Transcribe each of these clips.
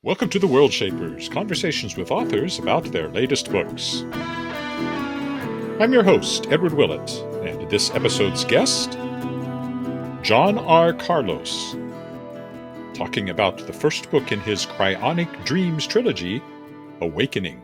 Welcome to the Worldshapers, conversations with authors about their latest books. I'm your host, Edward Willett, and this episode's guest, John R. Carlos, talking about the first book in his Cryonic Dreams trilogy, Awakening.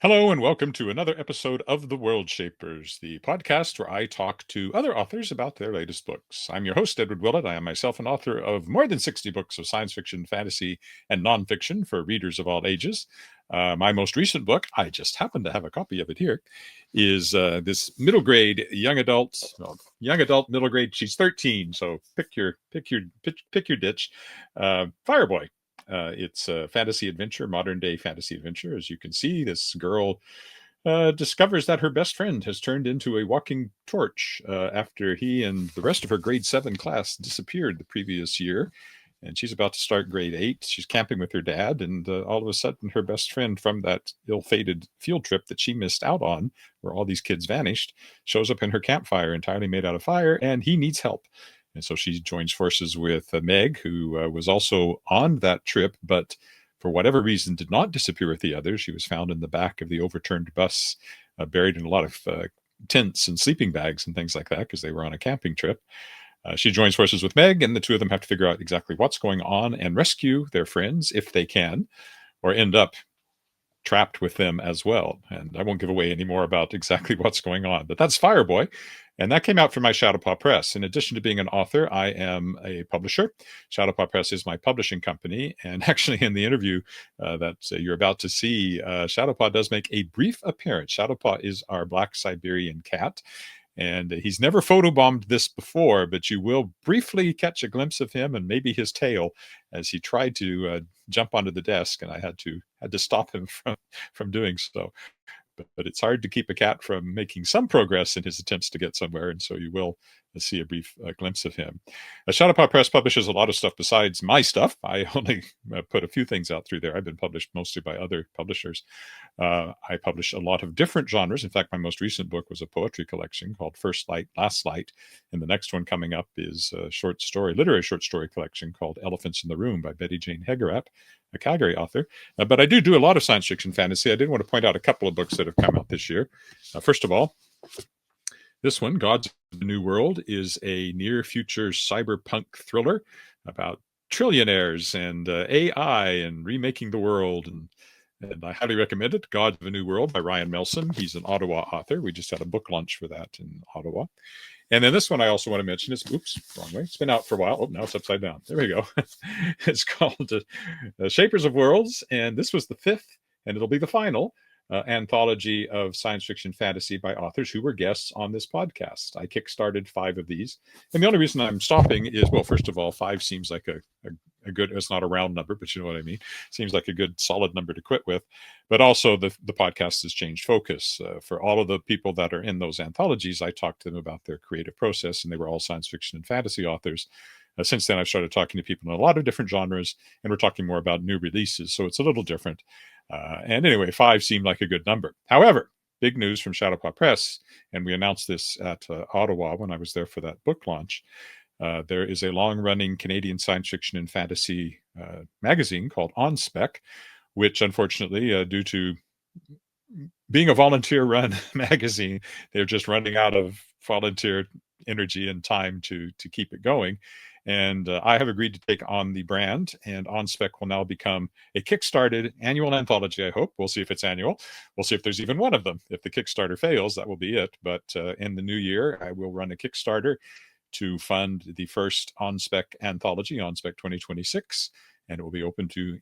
Hello, and welcome to another episode of The Worldshapers, the podcast where I talk to other authors about their latest books. I'm your host, Edward Willett. I am myself an author of more than 60 books of science fiction, fantasy, and nonfiction for readers of all ages. My most recent book, I just happen to have a copy of it here, is this middle grade young adult, middle grade. She's 13, so pick your ditch. Fireboy. It's a fantasy adventure, modern day fantasy adventure. As you can see, this girl discovers that her best friend has turned into a walking torch after he and the rest of her grade 7 class disappeared the previous year. And she's about to start grade 8. She's camping with her dad, and all of a sudden, her best friend from that ill-fated field trip that she missed out on, where all these kids vanished, shows up in her campfire entirely made out of fire, and he needs help. And so she joins forces with Meg, who was also on that trip, but for whatever reason did not disappear with the others. She was found in the back of the overturned bus, buried in a lot of tents and sleeping bags and things like that, because they were on a camping trip. She joins forces with Meg, and the two of them have to figure out exactly what's going on and rescue their friends if they can, or end up trapped with them as well. And I won't give away any more about exactly what's going on, but that's Fireboy. And that came out from my Shadowpaw Press. In addition to being an author, I am a publisher. Shadowpaw Press is my publishing company. And actually, in the interview that you're about to see, Shadowpaw does make a brief appearance. Shadowpaw is our black Siberian cat. And he's never photobombed this before, but you will briefly catch a glimpse of him and maybe his tail as he tried to jump onto the desk, and I had to stop him from doing so. But it's hard to keep a cat from making some progress in his attempts to get somewhere, and so you will see a brief glimpse of him. Shadowpaw Press publishes a lot of stuff besides my stuff. I only put a few things out through there. I've been published mostly by other publishers. I publish a lot of different genres. In fact, my most recent book was a poetry collection called First Light, Last Light, and the next one coming up is a literary short story collection called Elephants in the Room by Betty Jane Hegarap, a Calgary author. But I do a lot of science fiction fantasy. I did want to point out a couple of books that have come out this year. First of all, this one, Gods of the New World, is a near-future cyberpunk thriller about trillionaires and AI and remaking the world. And I highly recommend it. Gods of the New World by Ryan Melson. He's an Ottawa author. We just had a book launch for that in Ottawa. And then this one I also want to mention is, wrong way. It's been out for a while. Oh, now it's upside down. There we go. It's called Shapers of Worlds. And this was the 5th, and it'll be the final anthology of science fiction fantasy by authors who were guests on this podcast. I kickstarted 5 of these. And the only reason I'm stopping is, well, first of all, 5 seems like a good, it's not a round number, but you know what I mean. Seems like a good solid number to quit with. But also the podcast has changed focus. For all of the people that are in those anthologies, I talked to them about their creative process, and they were all science fiction and fantasy authors. Since then, I've started talking to people in a lot of different genres, and we're talking more about new releases, so it's a little different. And anyway, 5 seemed like a good number. However, big news from Shadowpaw Press, and we announced this at Ottawa when I was there for that book launch. There is a long-running Canadian science fiction and fantasy magazine called On Spec, which unfortunately, due to being a volunteer-run magazine, they're just running out of volunteer energy and time to keep it going. And I have agreed to take on the brand, and On Spec will now become a Kickstarted annual anthology, I hope. We'll see if it's annual. We'll see if there's even one of them. If the Kickstarter fails, that will be it. But in the new year, I will run a Kickstarter to fund the first On Spec anthology, On Spec 2026, and it will be open to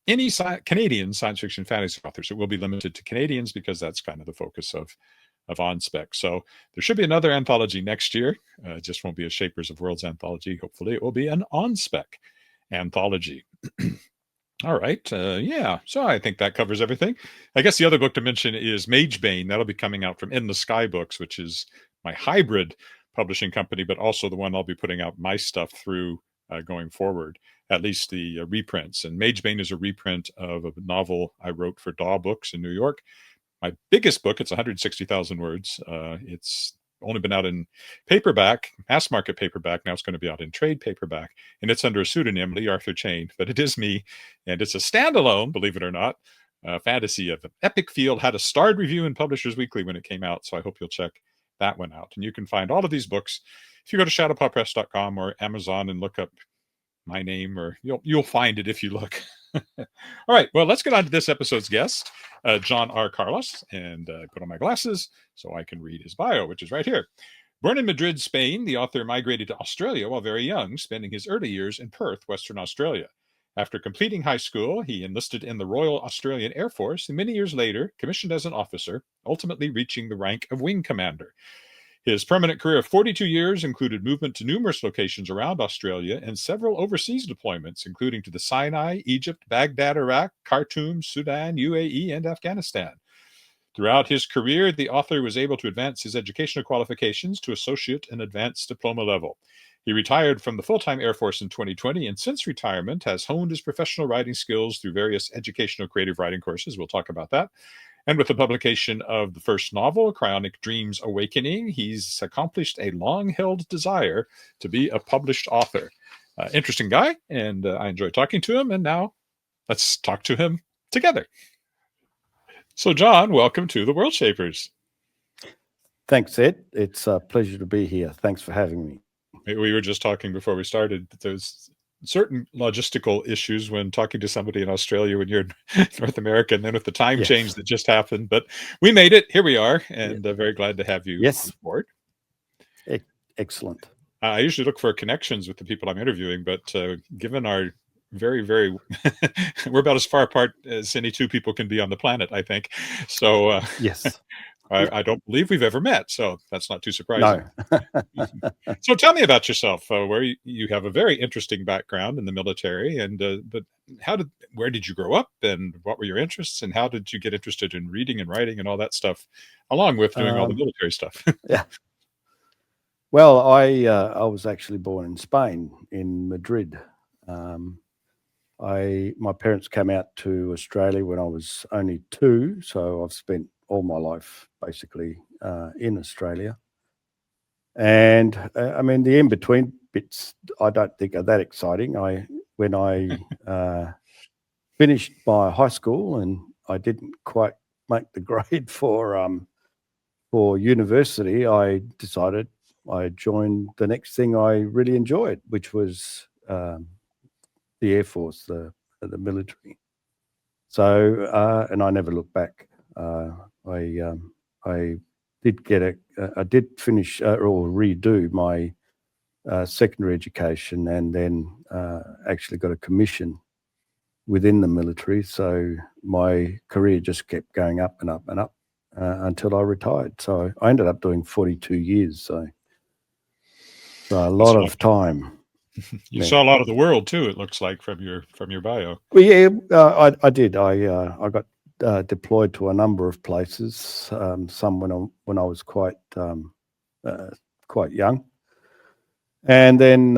any Canadian science fiction fantasy authors. It will be limited to Canadians because that's kind of the focus of On Spec. So there should be another anthology next year. It just won't be a Shapers of Worlds anthology. Hopefully it will be an On Spec anthology. All right. Yeah. So I think that covers everything. I guess the other book to mention is Magebane. That'll be coming out from In the Sky Books, which is my hybrid publishing company, but also the one I'll be putting out my stuff through going forward, at least the reprints. And Magebane is a reprint of a novel I wrote for Daw Books in New York. My biggest book, it's 160,000 words. It's only been out in paperback, mass market paperback. Now it's going to be out in trade paperback, and it's under a pseudonym, Lee Arthur Chane, but it is me, and it's a standalone, believe it or not, fantasy of an epic field. Had a starred review in Publishers Weekly when it came out, so I hope you'll check that one out. And you can find all of these books if you go to shadowpawpress.com or Amazon and look up my name, or you'll find it if you look. All right, well, let's get on to this episode's guest, John R. Carlos, and put on my glasses so I can read his bio, which is right here. Born in Madrid, Spain, the author migrated to Australia while very young, spending his early years in Perth, Western Australia. After completing high school, he enlisted in the Royal Australian Air Force, and many years later commissioned as an officer, ultimately reaching the rank of wing commander. His permanent career of 42 years included movement to numerous locations around Australia and several overseas deployments, including to the Sinai, Egypt, Baghdad, Iraq, Khartoum, Sudan, UAE, and Afghanistan. Throughout his career, the author was able to advance his educational qualifications to associate and advanced diploma level. He retired from the full-time Air Force in 2020, and since retirement has honed his professional writing skills through various educational creative writing courses. We'll talk about that. And with the publication of the first novel, Cryonic Dreams Awakening, he's accomplished a long-held desire to be a published author. Interesting guy, and I enjoy talking to him, and now let's talk to him together. So, John, welcome to the Worldshapers. Thanks, Ed. It's a pleasure to be here. Thanks for having me. We were just talking before we started that there's certain logistical issues when talking to somebody in Australia when you're in North America, and then with the time change that just happened. But we made it. Here we are, and very glad to have you on board. Excellent. I usually look for connections with the people I'm interviewing, but given our very we're about as far apart as any two people can be on the planet, I think. So yes. I don't believe we've ever met, so that's not too surprising. No. So tell me about yourself. Where you have a very interesting background in the military, and but where did you grow up, and what were your interests, and how did you get interested in reading and writing and all that stuff, along with doing all the military stuff? Yeah. Well, I was actually born in Spain, in Madrid. My parents came out to Australia when I was only 2, so I've spent all my life basically in Australia. And I mean, the in-between bits I don't think are that exciting. When I finished my high school and I didn't quite make the grade for university, I decided I joined the next thing I really enjoyed, which was the Air Force, the military. So, and I never looked back. I did finish or redo my secondary education, and then actually got a commission within the military. So my career just kept going up and up and up until I retired. So I ended up doing 42 years. So a lot of time. You saw a lot of the world too, it looks like, from your bio. Well, yeah, I did. I got deployed to a number of places. Some when I was quite young, and then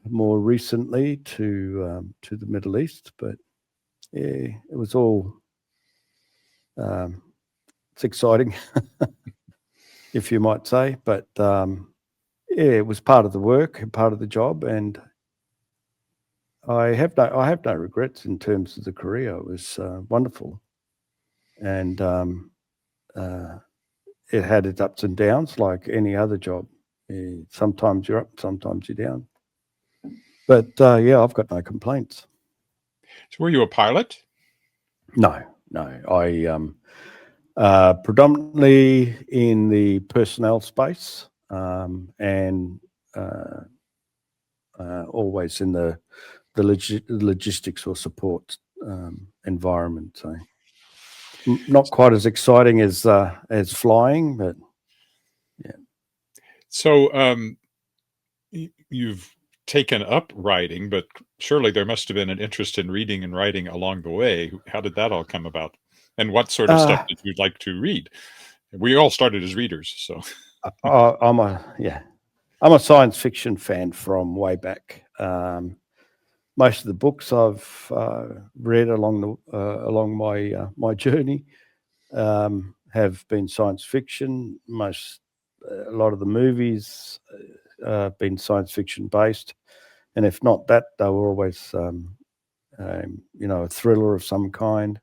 more recently to the Middle East. But yeah, it was all it's exciting, if you might say. But yeah, it was part of the work and part of the job, and I have no regrets in terms of the career. It was wonderful, and it had its ups and downs like any other job. Sometimes you're up, sometimes you're down. But yeah, I've got no complaints. So, were you a pilot? No. I predominantly in the personnel space, and always in the logistics or support environment. So not quite as exciting as flying, but yeah. So you've taken up writing, but surely there must have been an interest in reading and writing along the way. How did that all come about? And what sort of stuff did you like to read? We all started as readers, so. I'm a science fiction fan from way back. Most of the books I've read along my journey have been science fiction. Most a lot of the movies have been science fiction based, and if not that, they were always a thriller of some kind.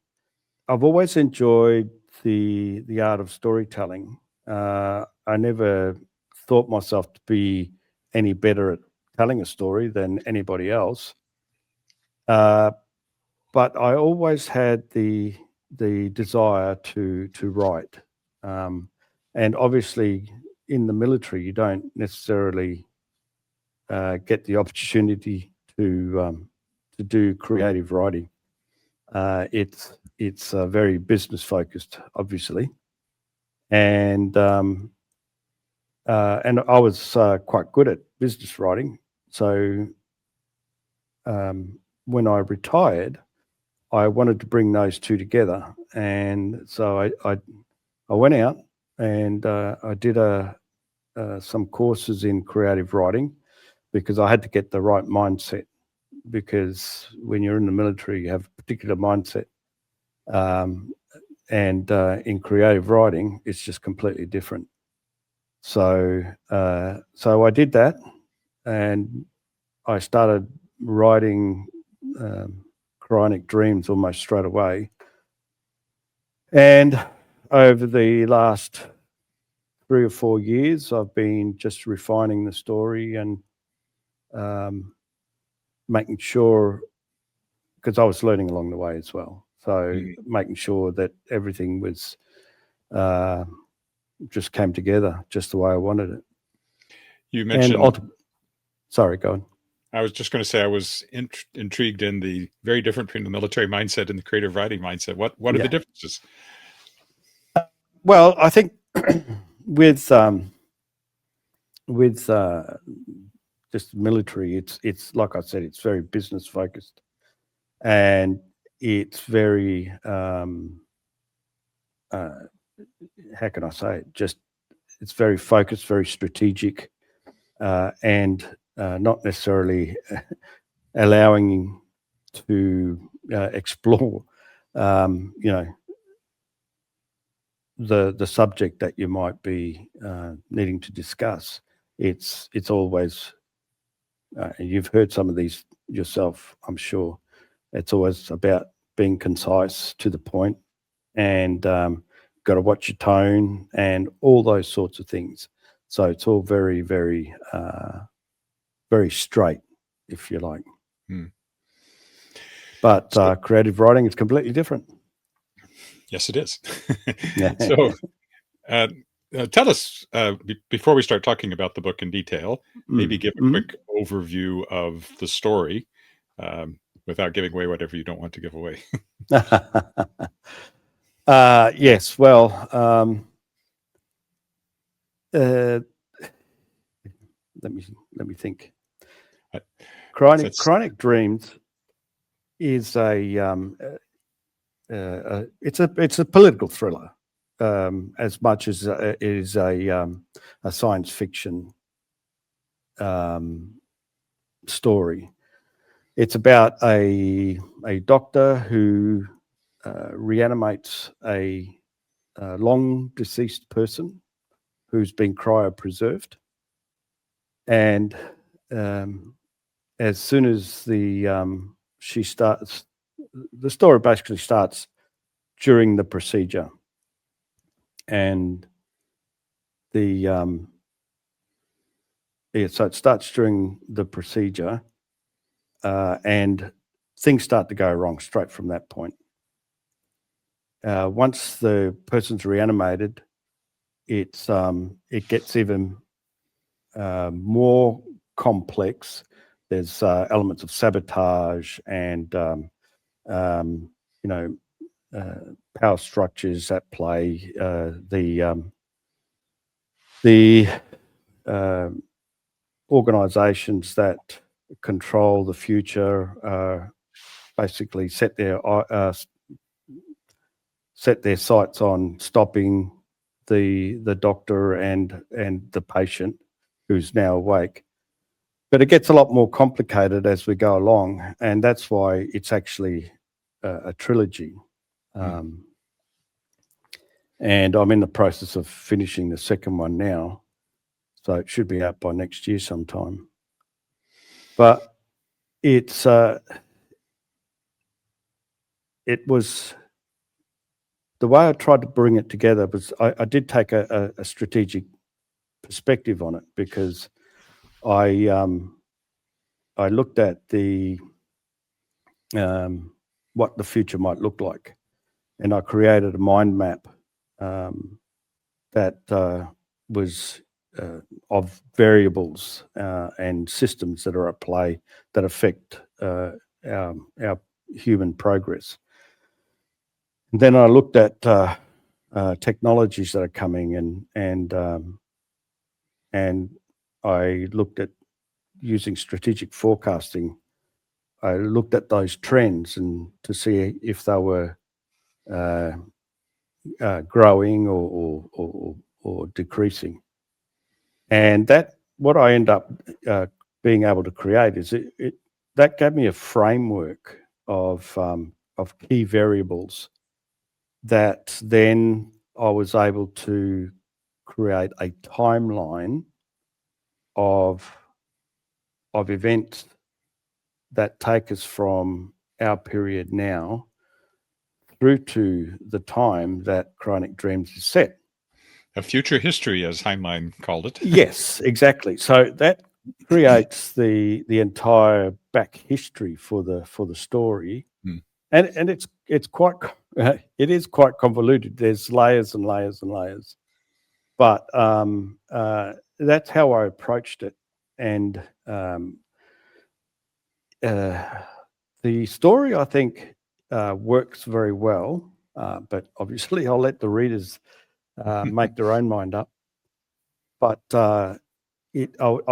I've always enjoyed the art of storytelling. I never thought myself to be any better at telling a story than anybody else, but I always had the desire to write, and obviously in the military you don't necessarily get the opportunity to do creative writing. It's very business focused, obviously, and I was quite good at business writing. So when I retired, I wanted to bring those two together, and so I went out and I did some courses in creative writing because I had to get the right mindset. Because when you're in the military, you have a particular mindset, and in creative writing, it's just completely different. So I did that, and I started writing Cryonic Dreams almost straight away. And over the last 3 or 4 years, I've been just refining the story and making sure, because I was learning along the way as well. So making sure that everything was just came together just the way I wanted it. You mentioned... Sorry, go on. I was just going to say I was intrigued in the very different between the military mindset and the creative writing mindset. What are the differences? Well, I think with just military, it's like I said, it's very business focused, and it's very how can I say it? Just it's very focused, very strategic, and not necessarily allowing to explore, the subject that you might be needing to discuss. It's always, you've heard some of these yourself, I'm sure. It's always about being concise, to the point, and got to watch your tone and all those sorts of things. So it's all very, very, very straight, if you like. But creative writing is completely different. Yes, it is. So tell us, before we start talking about the book in detail, maybe give a quick overview of the story, without giving away whatever you don't want to give away. Yes, well, let me think. Cryonic Dreams is it's a political thriller, as much as it is a science fiction story. It's about a doctor who reanimates a long deceased person who's been cryopreserved, and as soon as she starts, the story basically starts during the procedure, and so it starts during the procedure, and things start to go wrong straight from that point. Once the person's reanimated, it gets even more complex. There's elements of sabotage and power structures at play. The organizations that control the future basically set their sights on stopping the doctor and the patient who's now awake. But it gets a lot more complicated as we go along, and that's why it's actually a trilogy. And I'm in the process of finishing the second one now. So it should be out by next year sometime. But it was the way I tried to bring it together was I did take a strategic perspective on it, because I looked at what the future might look like, and I created a mind map that was of variables and systems that are at play that affect our human progress. And then I looked at technologies that are coming, and I looked at using strategic forecasting. I looked at those trends and to see if they were growing or decreasing. And that what I end up being able to create is that gave me a framework of key variables that then I was able to create a timeline of events that take us from our period now through to the time that Cryonic Dreams is set. A future history, as Heinlein called it. Yes, exactly. So that creates the entire back history for the story, and it's quite it is quite convoluted. There's layers and layers and layers, but that's how I approached it, and the story I think works very well, but obviously I'll let the readers make their own mind up. But I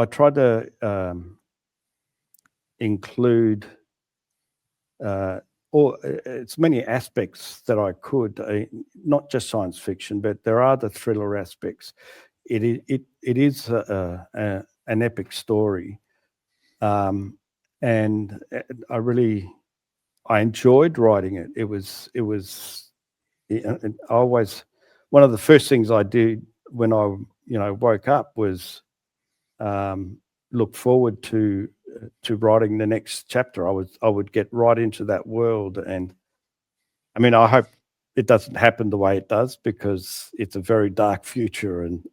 tried to include as many aspects that I could, not just science fiction, but there are the thriller aspects. It is an epic story, and I enjoyed writing it. It was always one of the first things I did when I woke up was look forward to writing the next chapter. I would get right into that world, and I mean, I hope it doesn't happen the way it does, because it's a very dark future, and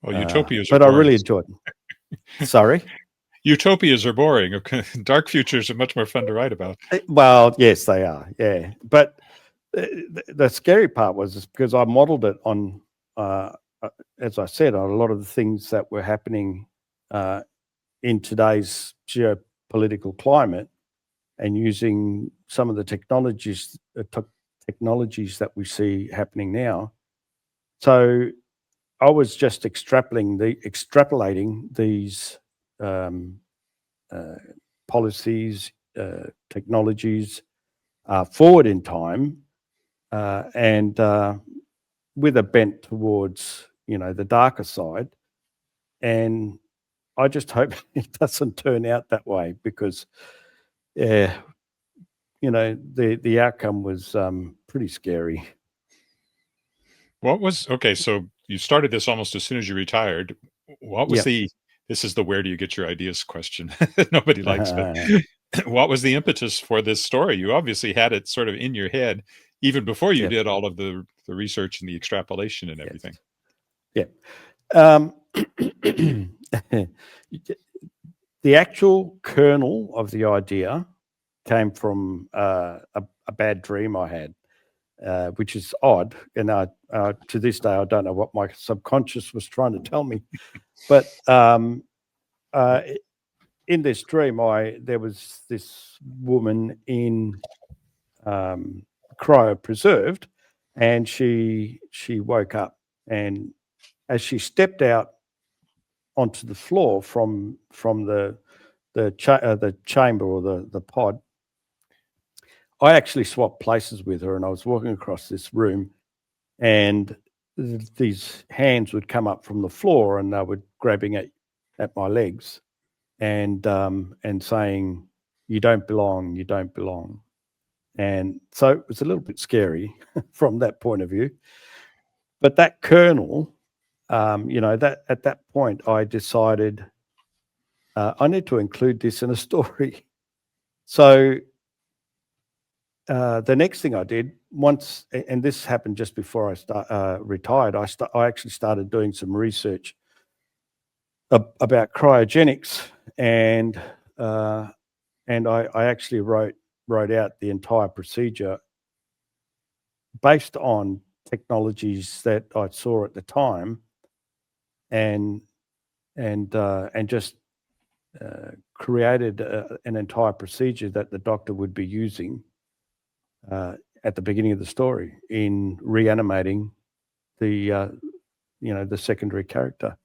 utopias but are I boring. really enjoyed it. Sorry? Utopias are boring. Dark futures are much more fun to write about. Well, yes, they are. Yeah, but the scary part was because I modeled it on, as I said, on a lot of the things that were happening in today's geopolitical climate, and using some of the technologies that we see happening now. So I was just extrapolating these policies, technologies forward in time, and with a bent towards the darker side. And I just hope it doesn't turn out that way, because the outcome was pretty scary. So you started this almost as soon as you retired. What was this is the where do you get your ideas question nobody likes, but what was the impetus for this story? You obviously had it sort of in your head even before you did all of the research and the extrapolation and everything. The actual kernel of the idea came from a bad dream I had, which is odd. And to this day, I don't know what my subconscious was trying to tell me. But in this dream, there was this woman in cryopreserved, and she woke up, and as she stepped out onto the floor from the chamber or the pod, I actually swapped places with her, and I was walking across this room, and these hands would come up from the floor, and they were grabbing at my legs, and saying, "You don't belong, you don't belong." And so it was a little bit scary from that point of view. But that kernel that at that point I decided I need to include this in a story. So the next thing I did once, and this happened just before I retired, I actually started doing some research about cryogenics, and I actually wrote out the entire procedure based on technologies that I saw at the time, and just created an entire procedure that the doctor would be using at the beginning of the story in reanimating the the secondary character.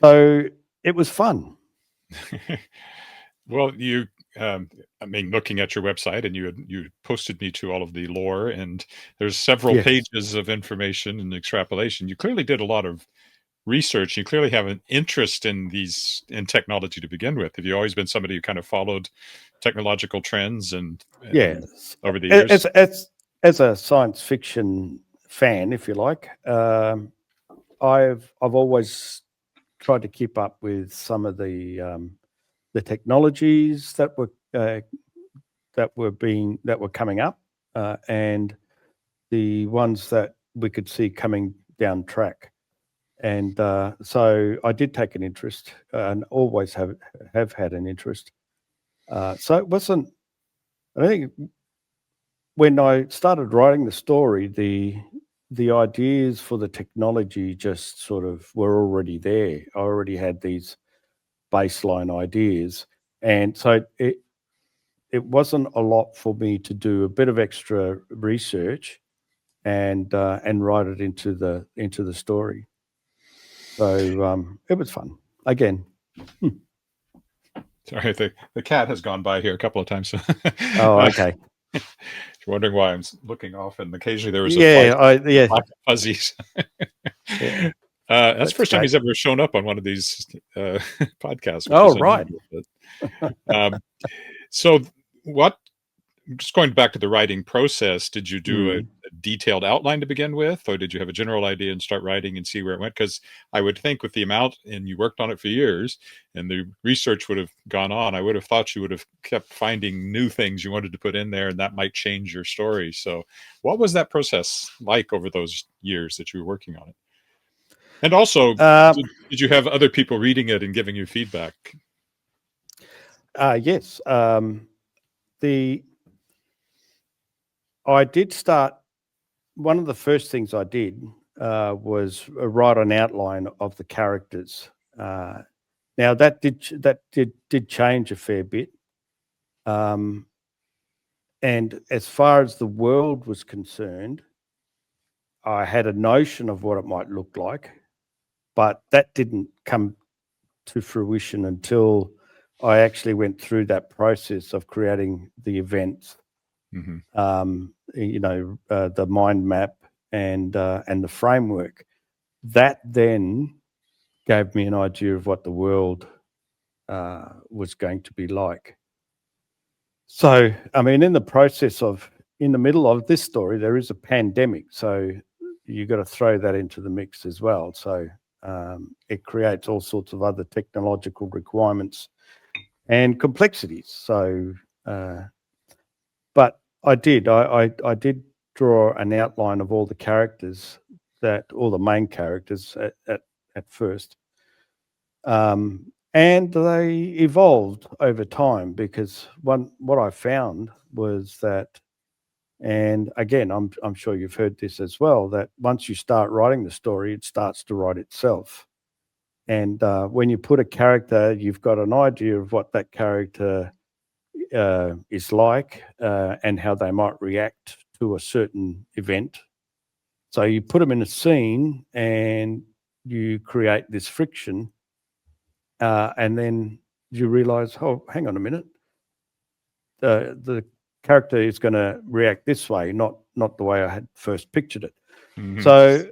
So it was fun. Well, I mean, looking at your website, and you posted me to all of the lore, and there's several Yes. pages of information and extrapolation. You clearly did a lot of research. You clearly have an interest in technology to begin with. Have you always been somebody who kind of followed technological trends and Yes. over the years? As a science fiction fan, if you like, I've always tried to keep up with some of the technologies that were coming up, and the ones that we could see coming down track. And so I did take an interest, and always have had an interest. So it wasn't. I think when I started writing the story, the ideas for the technology just sort of were already there. I already had these baseline ideas, and so it wasn't a lot for me to do a bit of extra research and write it into the story. So it was fun. Again. Sorry, the cat has gone by here a couple of times. Oh, okay. You're wondering why I'm looking off, and occasionally there was a Yeah, black fuzzies. Yeah. That's the first time great. he's ever shown up on one of these podcasts, which Oh, is right. unusual. But, so, what? Just going back to the writing process, did you do a detailed outline to begin with, or did you have a general idea and start writing and see where it went? Because I would think with the amount, and you worked on it for years, and the research would have gone on, I would have thought you would have kept finding new things you wanted to put in there, and that might change your story. So what was that process like over those years that you were working on it? And also, did you have other people reading it and giving you feedback? Yes. I did start. One of the first things I did was write an outline of the characters. Now that did change a fair bit, and as far as the world was concerned, I had a notion of what it might look like, but that didn't come to fruition until I actually went through that process of creating the events. The mind map and the framework. That then gave me an idea of what the world was going to be like. So, I mean, in the middle of this story, there is a pandemic. So you got to throw that into the mix as well. So it creates all sorts of other technological requirements and complexities. So, but I did draw an outline of all the characters, all the main characters at first. And they evolved over time, because what I found was that, and again, I'm sure you've heard this as well, that once you start writing the story, it starts to write itself. And when you put a character, you've got an idea of what that character is like, and how they might react to a certain event. So you put them in a scene and you create this friction, and then you realize, oh, hang on a minute, the character is going to react this way, not the way I had first pictured it. So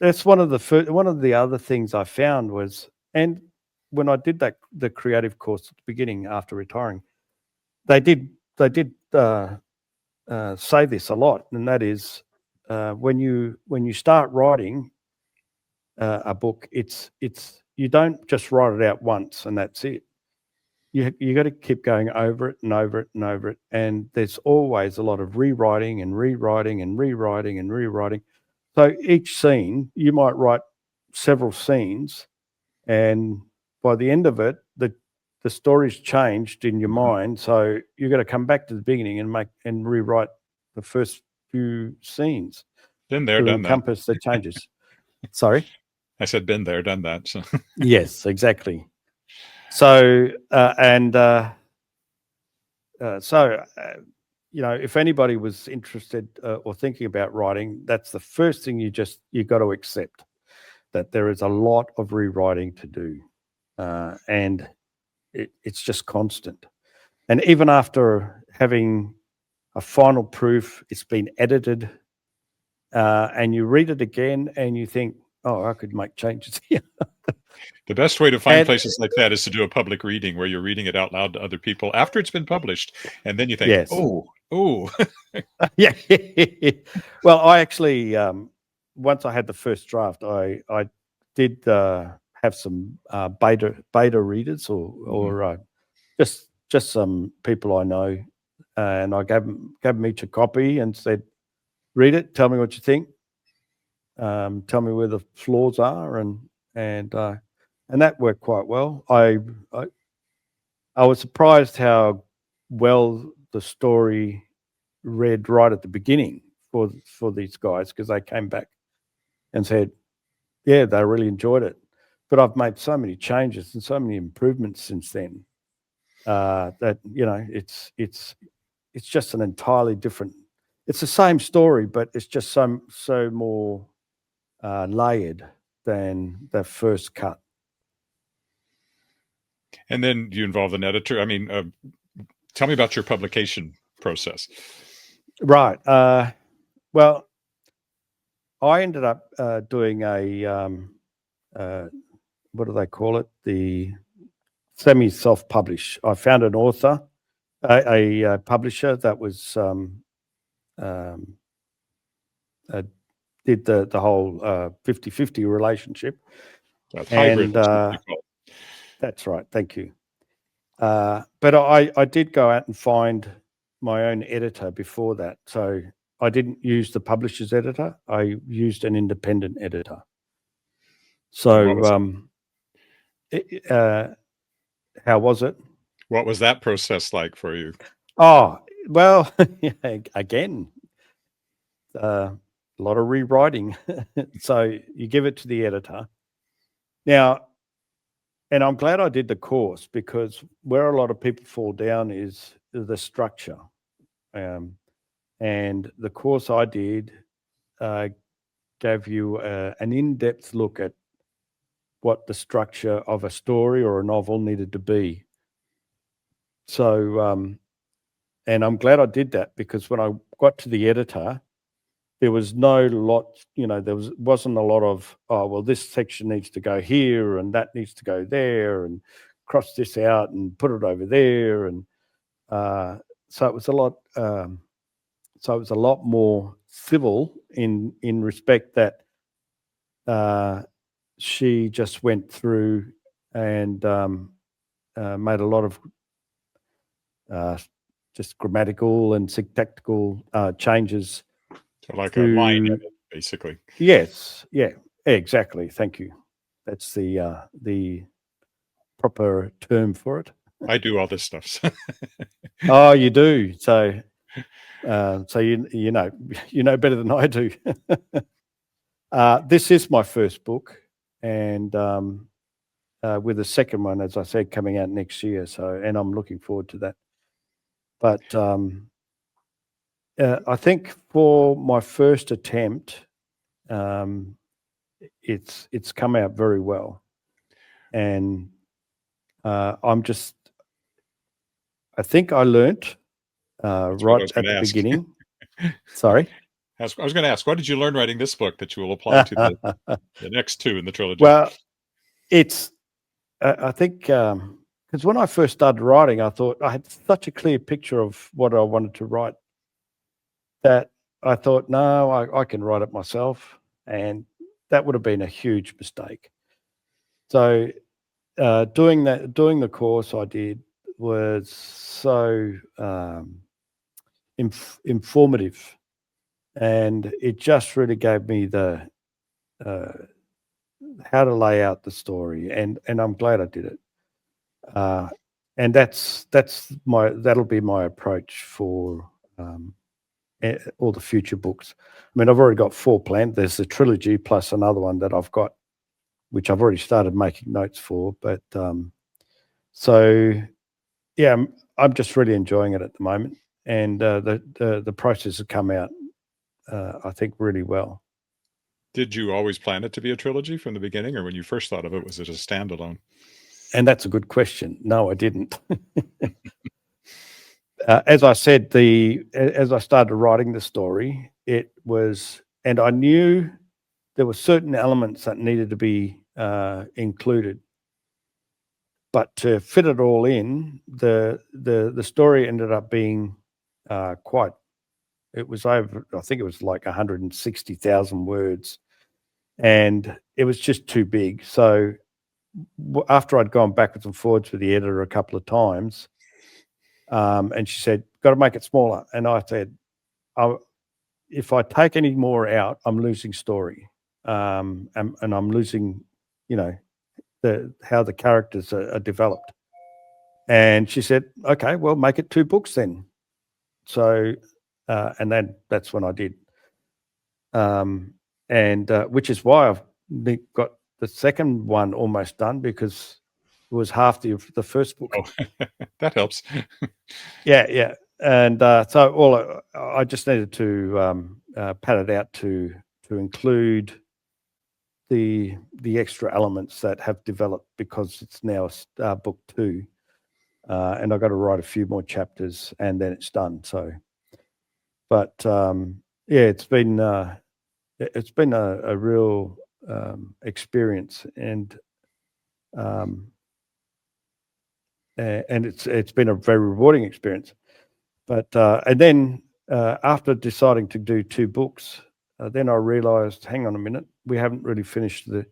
that's one of the other things I found was, and when I did the creative course at the beginning after retiring, they did say this a lot, and that is, when you start writing, a book, it's you don't just write it out once and that's it. You got to keep going over it and over it and over it, and there's always a lot of rewriting and rewriting and rewriting and rewriting. So each scene, you might write several scenes, and by the end of it, the story's changed in your mind. So you've got to come back to the beginning and rewrite the first few scenes Been there, to done that. encompass the changes. Sorry? I said been there, done that. So. Yes, exactly. So if anybody was interested or thinking about writing, that's the first thing you got to accept, that there is a lot of rewriting to do, and it's just constant. And even after having a final proof, it's been edited, and you read it again and you think, oh, I could make changes here. The best way to find places like that is to do a public reading where you're reading it out loud to other people after it's been published, and then you think, yes. oh. Yeah. Well, I actually, once I had the first draft, I did have some beta readers or just some people I know, and I gave them each a copy and said, read it, tell me what you think, tell me where the flaws are, and that worked quite well. I was surprised how well the story read right at the beginning for these guys, because they came back and said, yeah, they really enjoyed it. But I've made so many changes and so many improvements since then, that it's just an entirely different. It's the same story, but it's just so more layered than the first cut. And then you involve an editor. I mean, tell me about your publication process. Right. Well, I ended up doing a what do they call it? The semi-self-publish. I found an author, a publisher that was did the whole 50-50 relationship. Hybrid. That's right. Thank you. But I did go out and find my own editor before that. So I didn't use the publisher's editor. I used an independent editor. So how was it? What was that process like for you? Oh, well, again, a lot of rewriting. So you give it to the editor. Now, and I'm glad I did the course, because where a lot of people fall down is the structure. And the course I did gave you an in-depth look at what the structure of a story or a novel needed to be. So, and I'm glad I did that, because when I got to the editor, there was wasn't a lot of, oh, well, this section needs to go here and that needs to go there, and cross this out and put it over there. And so it was a lot. So it was a lot more civil in respect that she just went through and made a lot of just grammatical and syntactical changes. So like a line edit, basically. Yes, yeah, exactly. Thank you. That's the proper term for it. I do all this stuff. Oh, you do. So you know better than I do. This is my first book, and with the second one, as I said, coming out next year. And I'm looking forward to that. But I think for my first attempt, it's come out very well, and I think I learnt right at the beginning. Sorry? I was going to ask, what did you learn writing this book that you will apply to the next two in the trilogy? Well, I think, because when I first started writing, I thought I had such a clear picture of what I wanted to write that I thought, no, I can write it myself. And that would have been a huge mistake. So doing the course I did was so informative, and it just really gave me the how to lay out the story, and I'm glad I did it. And that'll be my approach for all the future books. I mean, I've already got 4 planned. There's the trilogy plus another one that I've got, which I've already started making notes for. But so yeah, I'm just really enjoying it at the moment, and the process has come out, I think, really well. Did you always plan it to be a trilogy from the beginning, or when you first thought of it, was it a standalone? And that's a good question. No, I didn't. As I said, as I started writing the story, it was, and I knew there were certain elements that needed to be included, but to fit it all in, the story ended up being quite. It was over. I think it was like 160,000 words, and it was just too big. So after I'd gone backwards and forwards with the editor a couple of times, and she said, "Got to make it smaller," and I said, if I take any more out, I'm losing story, and I'm losing, how the characters are developed. And she said, "Okay, well, make it 2 books then." So, and then that's when I did, and which is why I've got the second one almost done, because it was half the first book. Oh, that helps. Yeah. And so I just needed to pad it out to include the extra elements that have developed, because it's now book 2, and I've got to write a few more chapters and then it's done. So, but yeah, it's been a real experience, and it's been a very rewarding experience. But and then after deciding to do 2 books, then I realised, hang on a minute, we haven't really finished the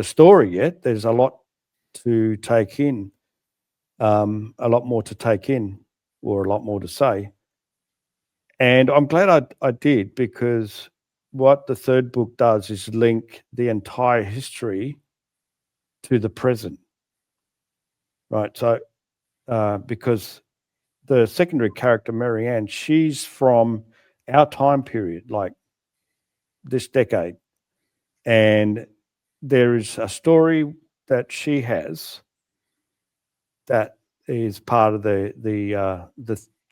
story yet. There's a lot to take in, a lot more to take in, or a lot more to say. And I'm glad I did, because what the 3rd book does is link the entire history to the present, right? So because the secondary character, Maryanne, she's from our time period, like this decade. And there is a story that she has that is part of the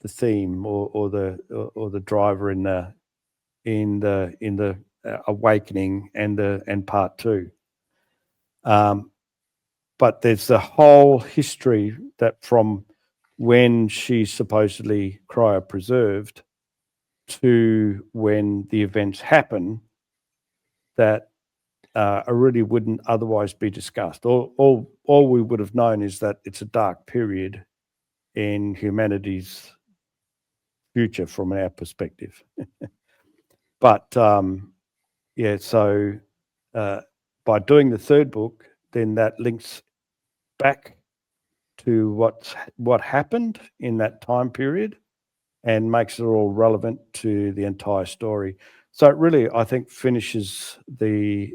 theme, or the driver in the awakening and part 2. But there's the whole history that from when she's supposedly cryopreserved to when the events happen that really wouldn't otherwise be discussed. All we would have known is that it's a dark period in humanity's future from our perspective. But yeah, so by doing the 3rd book, then that links back to what happened in that time period and makes it all relevant to the entire story. So it really, I think, finishes the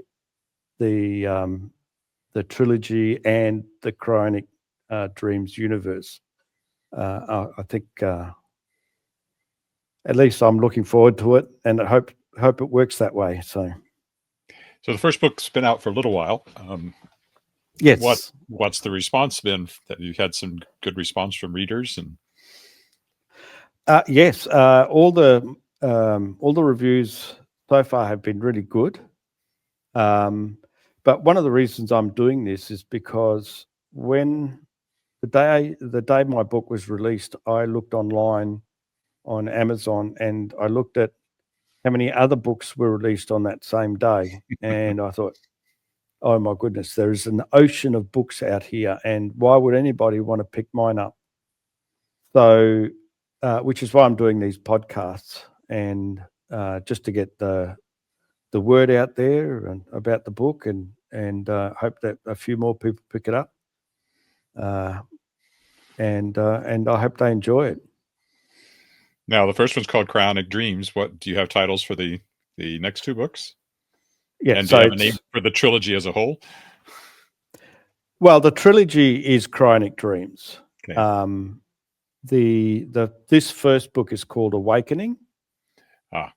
trilogy and the Cryonic Dreams universe. I think at least I'm looking forward to it, and I hope it works that way. So the first book's been out for a little while. yes. What's the response been? That you had some good response from readers? And yes, all the reviews so far have been really good. But one of the reasons I'm doing this is because when the day my book was released, I looked online on Amazon and I looked at how many other books were released on that same day, and I thought, oh my goodness, there is an ocean of books out here, and why would anybody want to pick mine up? So, which is why I'm doing these podcasts, and just to get the the word out there and about the book, and hope that a few more people pick it up. And I hope they enjoy it. Now, the first one's called Cryonic Dreams. What do you have titles for the next two books? Yeah. And So do you have a name for the trilogy as a whole? Well, the trilogy is Cryonic Dreams. Okay. This first book is called Awakening. Ah.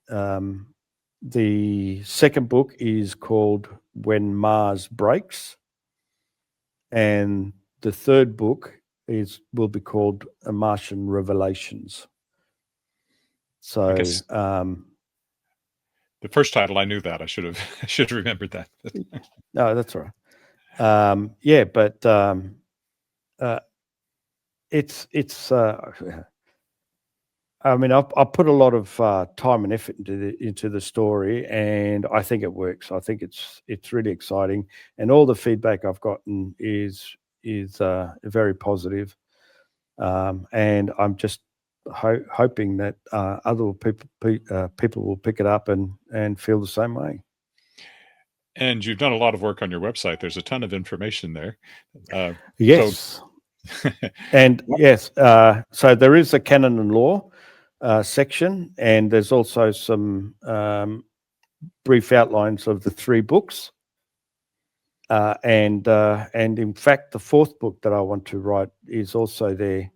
The second book is called When Mars Breaks, and the third book will be called A Martian Revelations. So I guess the first title, I knew that. I should have remembered that. No, that's all right. Yeah, but it's. I mean, I've put a lot of time and effort into the story, and I think it works. I think it's really exciting, and all the feedback I've gotten is very positive. And I'm just hoping that other people will pick it up and feel the same way. And you've done a lot of work on your website. There's a ton of information there. Yes. And yes, so there is a canon and law section, and there's also some brief outlines of the three books. And in fact, the fourth book that I want to write is also there.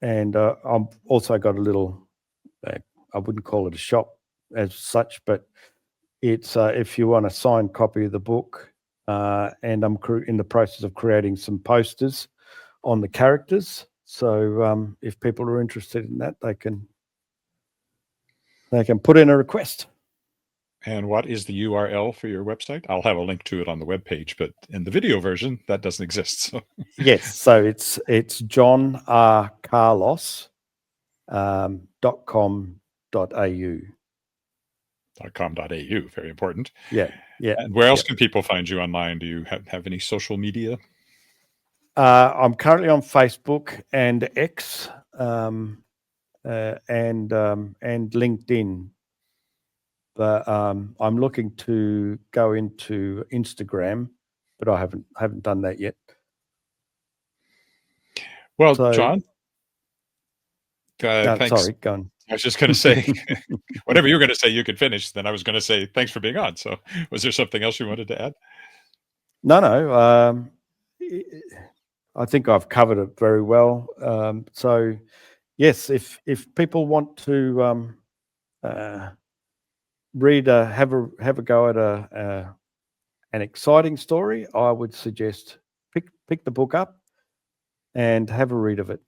And I've also got a little, I wouldn't call it a shop as such, but it's if you want a signed copy of the book, and I'm in the process of creating some posters on the characters. So if people are interested in that, they can put in a request. And what is the URL for your website? I'll have a link to it on the webpage, but in the video version, that doesn't exist. So. Yes, so it's johnrcarlos.com.au. .com.au, very important. Yeah. And where else can people find you online? Do you have any social media? I'm currently on Facebook and X, and LinkedIn. But I'm looking to go into Instagram, but I haven't done that yet. Well, so, John, thanks. Sorry, go on. I was just going to say, whatever you were going to say, you could finish. Then I was going to say, thanks for being on. So was there something else you wanted to add? No. I think I've covered it very well. So yes, if people want to read, have a go at an exciting story, I would suggest pick the book up and have a read of it.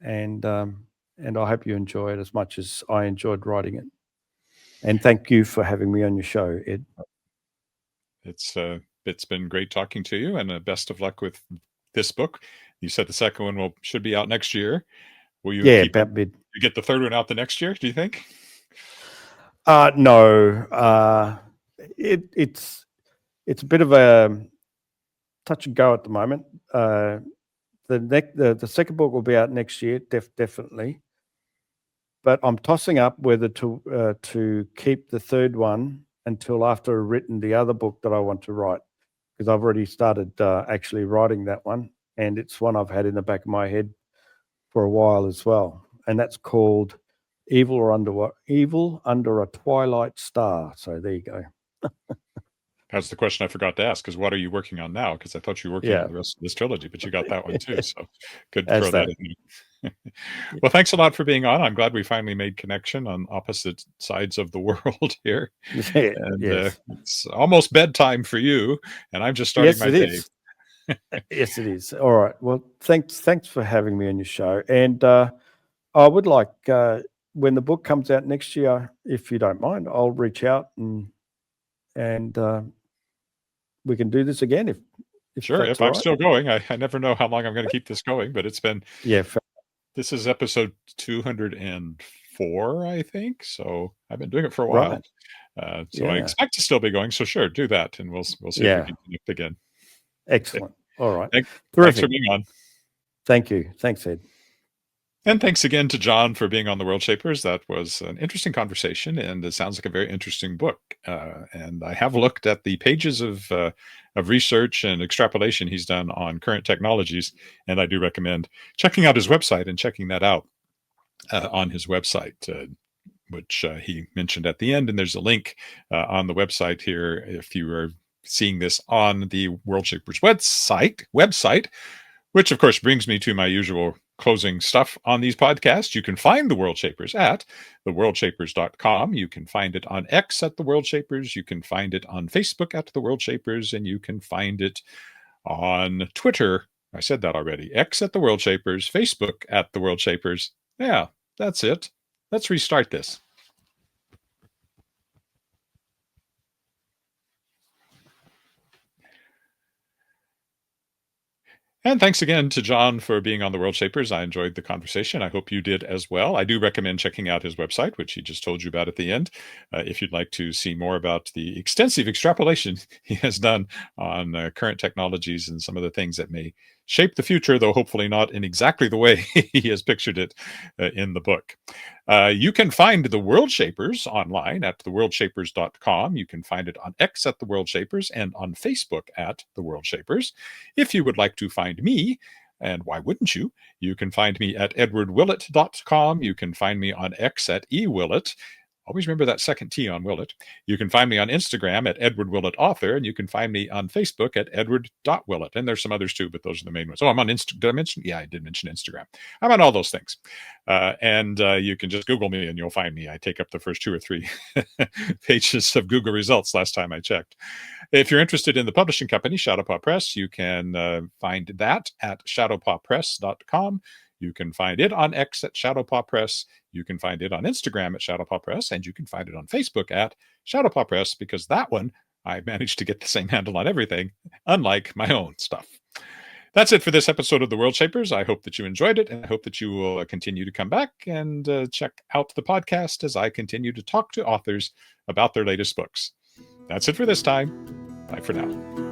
And I hope you enjoy it as much as I enjoyed writing it. And thank you for having me on your show, Ed. It's been great talking to you, and best of luck with this book. You said the second one should be out next year. Will you? Yeah, about mid. You get the third one out the next year? Do you think? No. It's a bit of a touch and go at the moment. The second book will be out next year, definitely. But I'm tossing up whether to keep the third one until after I've written the other book that I want to write, because I've already started actually writing that one, and it's one I've had in the back of my head for a while as well, and that's called Evil Under a Twilight Star. So there you go. That's the question I forgot to ask, because what are you working on now? Because I thought you were working on the rest of this trilogy, but you got that one too. So good to throw that in. Well, thanks a lot for being on. I'm glad we finally made connection on opposite sides of the world here. And it's almost bedtime for you, and I'm just starting my day. Yes, it is. All right. Well, thanks for having me on your show. And I would like, when the book comes out next year, if you don't mind, I'll reach out and we can do this again if sure, if I'm still going. I never know how long I'm going to keep this going, but it's been this is episode 204, I think. So I've been doing it for a while. Right. So I expect to still be going. So sure, do that, and we'll see if we can connect again. Excellent. All right. Thanks for being on. Thank you. Thanks, Ed. And thanks again to John for being on the Worldshapers. That was an interesting conversation, and it sounds like a very interesting book. And I have looked at the pages of research and extrapolation he's done on current technologies, and I do recommend checking out his website and checking that out on his website, which he mentioned at the end. And there's a link on the website here if you are seeing this on the Worldshapers website, which of course brings me to my usual closing stuff on these podcasts. You can find the Worldshapers at theworldshapers.com. You can find it on X at the Worldshapers. You can find it on Facebook at the Worldshapers, and you can find it on Twitter. I said that already. X at the Worldshapers, Facebook at the Worldshapers. Yeah, that's it. Let's restart this. And thanks again to John for being on the Worldshapers. I enjoyed the conversation. I hope you did as well. I do recommend checking out his website, which he just told you about at the end, if you'd like to see more about the extensive extrapolation he has done on current technologies and some of the things that may shape the future, though hopefully not in exactly the way he has pictured it in the book. You can find the Worldshapers online at theworldshapers.com. You can find it on X at the Worldshapers and on Facebook at the Worldshapers. If you would like to find me, and why wouldn't you? You can find me at edwardwillett.com. You can find me on X at ewillett. Always remember that second T on Willett. You can find me on Instagram at Edward Willett Author, and you can find me on Facebook at edward.willett. And there's some others too, but those are the main ones. Oh, I'm on Instagram. Did I mention? Yeah, I did mention Instagram. I'm on all those things. And you can just Google me and you'll find me. I take up the first 2 or 3 pages of Google results last time I checked. If you're interested in the publishing company, Shadowpaw Press, you can find that at shadowpawpress.com. You can find it on X at Shadowpaw Press. You can find it on Instagram at Shadowpaw Press, and you can find it on Facebook at Shadowpaw Press, because that one, I managed to get the same handle on everything, unlike my own stuff. That's it for this episode of The Worldshapers. I hope that you enjoyed it, and I hope that you will continue to come back and check out the podcast as I continue to talk to authors about their latest books. That's it for this time. Bye for now.